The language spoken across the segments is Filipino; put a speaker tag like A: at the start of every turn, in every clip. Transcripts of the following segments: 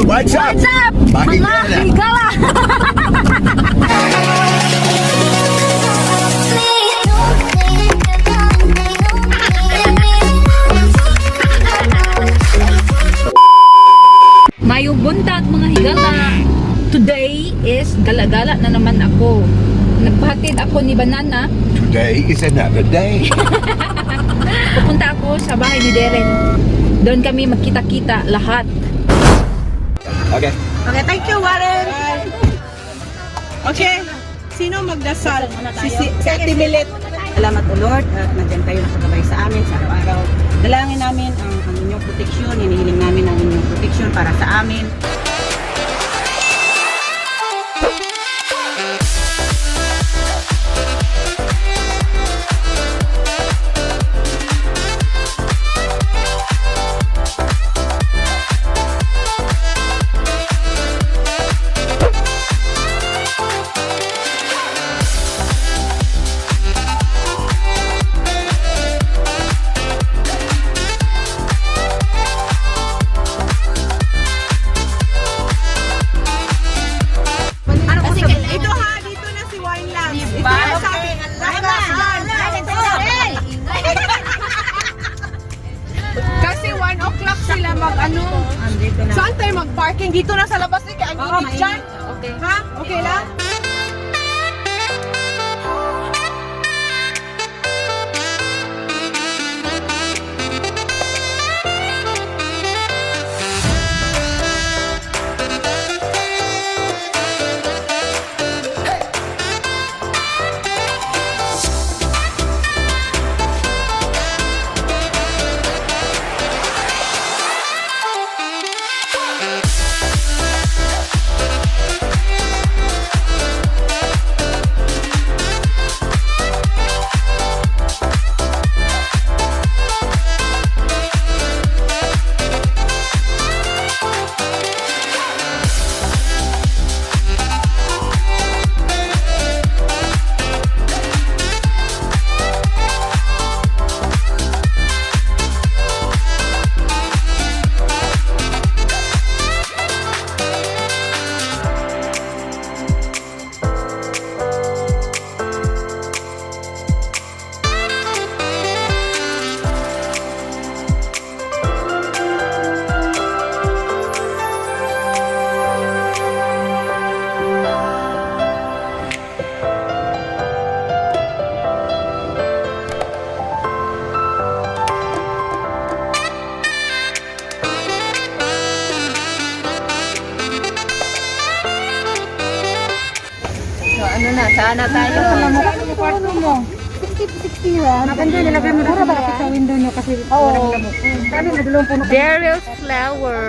A: What's up?
B: What's up?
A: Bakit
B: Mga
A: ka na?
B: higala! Mayong buntag mga higala. Today is gala-gala na naman ako. Nagpahatid ako ni Banana.
A: Today is another day.
B: Pupunta ako sa bahay ni Darren. Doon kami magkita-kita lahat.
A: Okay.
C: Okay, thank you, Warren. Okay, sino magdasal? Si Ate Milet. Salamat o Lord at nandiyan kayo nakasabay sa amin sa araw-araw. Dalangin namin ang inyong proteksyon, hinihiling namin ang inyong proteksyon para sa amin. Ito ha, dito na si Wine lang. Ito na sa akin. Kasi 1 o'clock sila mag-ano. Saan tayo mag-parking? Dito na sa labas ni ang init dyan.
B: Okay.
C: Ha? Okay lang?
B: So ano na, saan na tayo?
D: Yung kwarto mo. 60 yan. Maganda nilagay mo na sa window nyo kasi walang lamok. Sabi mo, dalawang puno.
B: Daryl's flower.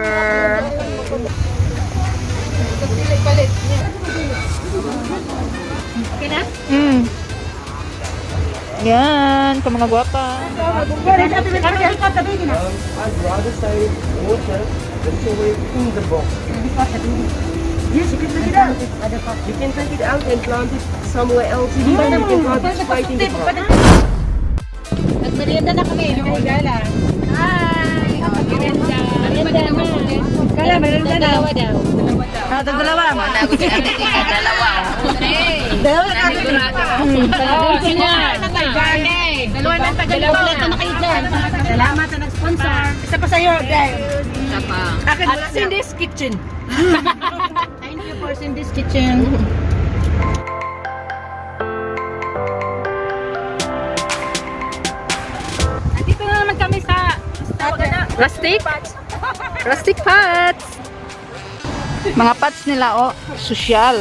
C: Okay na?
B: Yan, ka mga gwapa.
A: I'd rather say water than to wait in the box.
D: Yes, you can take it out.
A: You can take it out and plant it somewhere else. You can plant it right in the box.
C: Nagmerienda na kami. Yung gala.
B: Hi! Merienda. Merienda na.
C: Kala, merienda na.
B: Dalawa daw.
C: Dalawa.
B: Dalawa.
C: Dalawa na kami.
B: Dalawa na tagalawa.
C: na kayo dyan. Salamat na nag-sponsor. Isa pa sa'yo, guys.
B: Isa pa.
C: Akin wala na. Cindy's Kitchen. Thank you for Cindy's Kitchen.
B: Dito na naman kami sa rustic. Rustic pots. Mga pots nila, oh, social.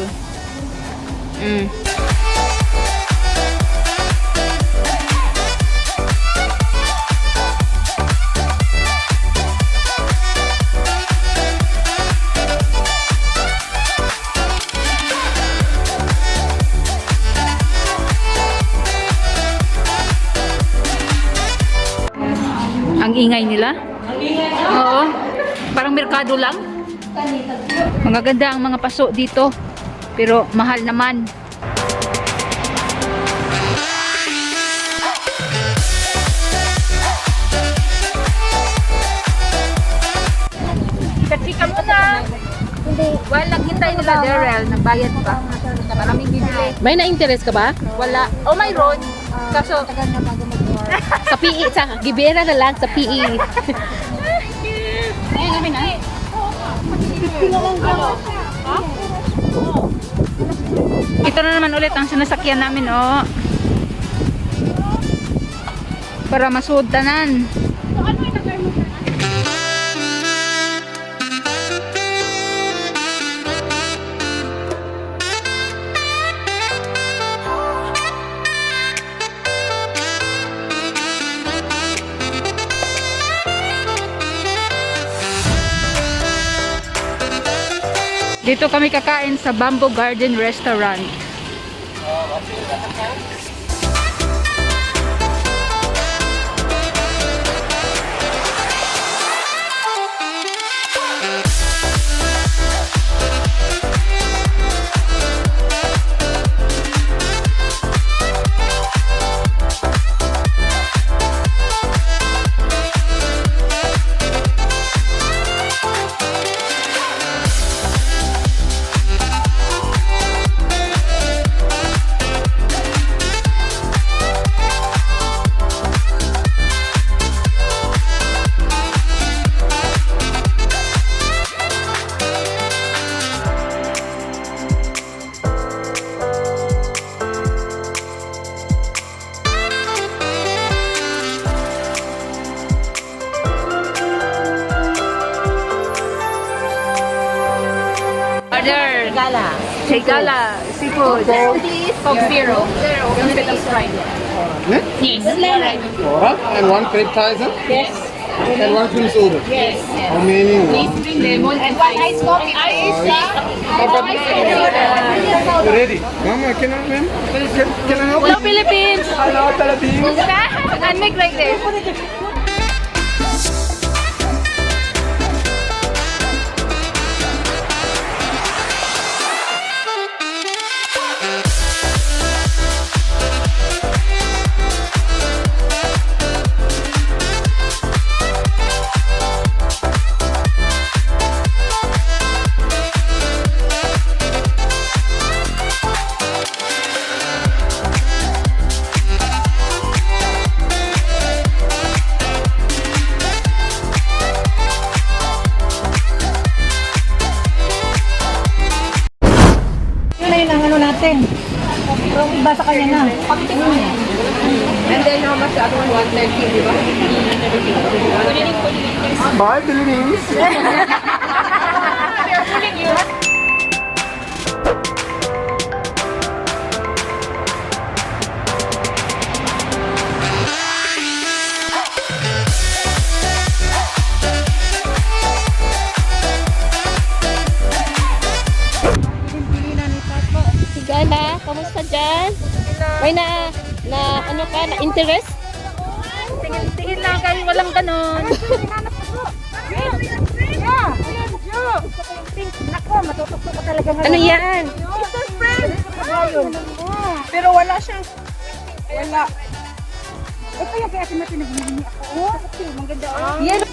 B: Ang ingay nila. Oo. Parang merkado lang. Magaganda ang mga paso dito. Pero mahal naman. Chika muna. While naghintay nila Daryl, nagbayad pa. Maraming bibili.
E: May na-interest ka ba?
B: Wala. O mayroon. Kaso,
E: Sa PE, sa Gibera na lang, sa PE.
B: ayun namin na. Ito na naman ulit ang sinasakyan namin, oh. Para masudtanan. Dito kami kakain sa Bamboo Garden Restaurant. Order. Shigala. Seafood. Coke Zero. Instead of Sprite. Yes.
F: And one crepe Tyson? Yes. And one cream soda? Yes. How many?
B: Lemon and ice coffee.
F: Ready. Mama, can I, ma'am? Can I help
B: Hello, Philippines.
F: Hello, Philippines.
B: And make like this.
D: Yun na yun ang ano natin. Pero iba sa kanya na.
A: And then how much the other one? 130, di ba?
F: Bye, Philippines.
E: Sigala, kamusta dyan? May na ano ka, na interest?
B: Tingin lang kayo, walang ganon.
D: Nako, matutok ko talaga ngayon.
E: Ano yan?
D: Pero wala siyang... Wala. Eh, kaya kaya natin nagbibili ako. Maganda.
E: Yan